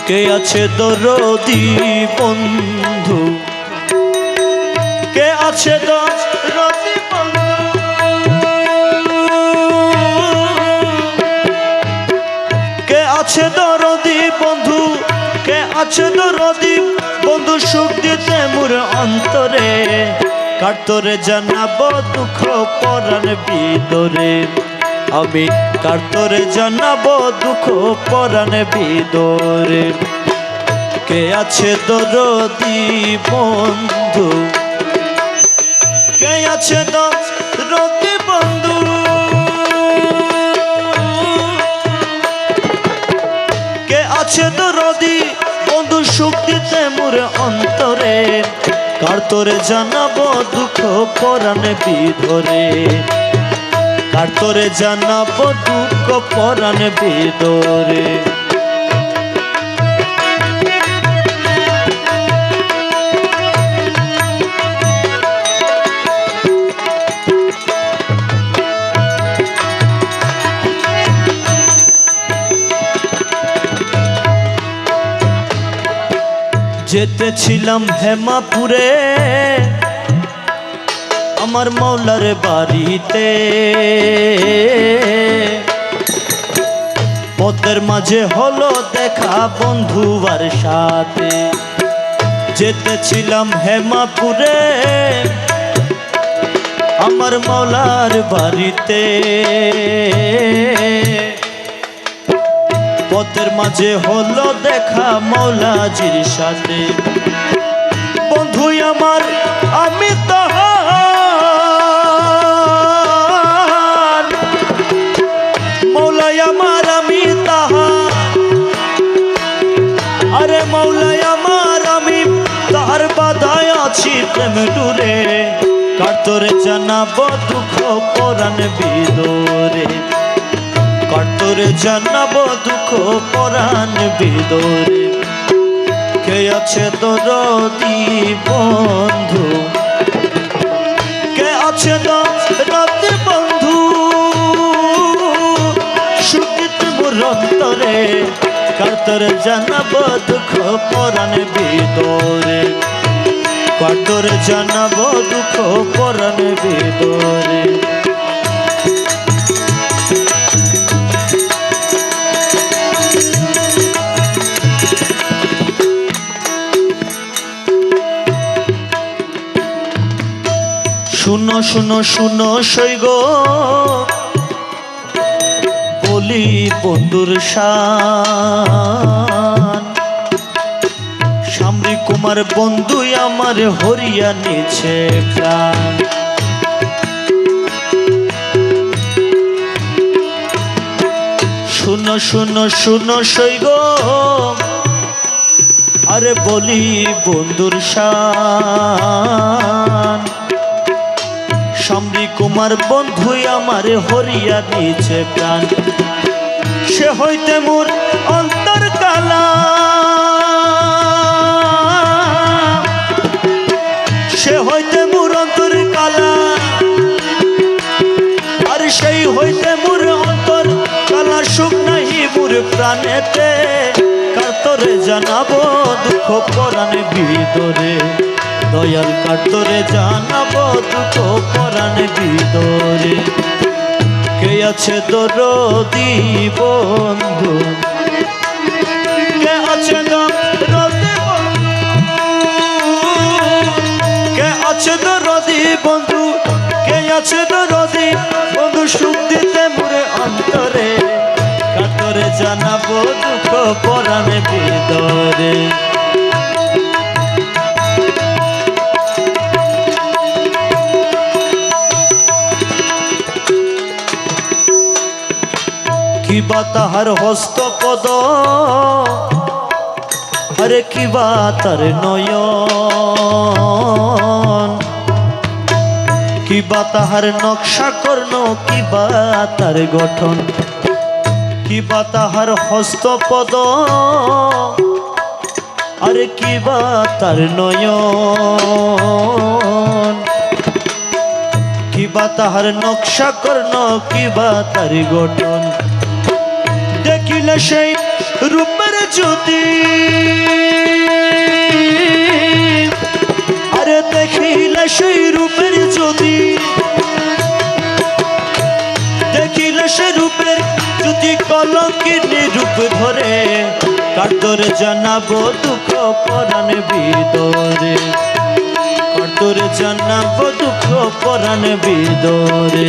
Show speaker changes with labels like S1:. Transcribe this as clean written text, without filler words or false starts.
S1: কে আছে দরদি বন্ধু, কে আছে দরদি বন্ধু, কে আছে দরদি বন্ধু, কে আছে দরদি বন্ধু, সুখ দিতে মোর অন্তরে, কার তোরে জানাবো দুঃখ পরাণ ভিতরে, আমি কার তোরে জানাবো দুঃখ পরাণ ভিতরে। কে আছে দরদি বন্ধু, কে আছে দরদি বন্ধু, কে আছে দরদি বন্ধু, সুখ দিতে মোর অন্তরে, কার তোরে জানাবো দুঃখ পরাণ ভিতরে, কার তোরে জানাবো দুঃখ পরাণ ভিতরে। যেতেছিলাম হেমাপুরে আমার মৌলার বাড়িতে, পথের মাঝে হলো দেখা বন্ধুবার সাথে। যেতেছিলাম হেমাপুরে আমার মৌলার বাড়িতে, পথের মাঝে হলো দেখা মৌলাজির সাথে। বন্ধু আমার আমি তাহার, মৌলাই আমার আমি তাহার, আরে মৌলাই আমার আমি তাহার বাধায় আছি প্রেম ডুরে, কার তোরে জানাবো দুঃখ পরাণ ভিতরে, কার তোরে জানাবো দুঃখ পরাণ ভিতরে। কে আছে দরদি বন্ধু, কে আছে দরদি বন্ধু, সুখ দিতে মোর অন্তরে, কার তোরে জানাবো দুঃখ পরাণ ভিতরে, কার তোরে জানাবো দুঃখ পরাণ ভিতরে। শুনো শুনো শুনো সৈগো বলি বন্ধুর শান, সামরি কুমার বন্ধু আমার হরিয়া নিছে প্রাণ। শুনো শুনো শুনো সৈগো আরে বলি বন্ধুর শান, সামরি কুমার বন্ধু আমার হরিয়া দিয়েছে প্রাণ। সে হইতে মোর অন্তর কালা, সে হইতে মোর অন্তর কালা, আর সেই হইতে মোর অন্তর কালা, সুখ নাহি মোর প্রাণেতে, কার তোরে জানাবো দুঃখ পরাণ ভিতরে, দয়াল কার তোরে জানাবো দুঃখ পরাণ ভিতরে। কে আছে দরদি বন্ধু, কে আছে দরদি বন্ধু, কে আছে দরদি বন্ধু, কে আছে দরদি বন্ধু, সুখ দিতে মোরে অন্তরে, কার তোরে জানাবো দুঃখ পরাণ ভিতরে। কিবা তাহার হস্তপদ, আরে কিবা তার নয়ন, কিবা তাহার নকশা কর্ণ, কিবা তার গঠন, কিবা তাহার হস্তপদ, আরে কিবা তার নয়ন, কিবা তাহার নকশা কর্ণ, কিবা তার গঠন। দেখিলে সেই রূপের যদি আরে দেখিলে সেই রূপের যদি দেখিলে সে রূপের যদি কলঙ্কিনী রূপ ধরে কাতরে জানাবো দুঃখ পরাণ ভিতরে কাতরে জানাবো দুঃখ পরাণ ভিতরে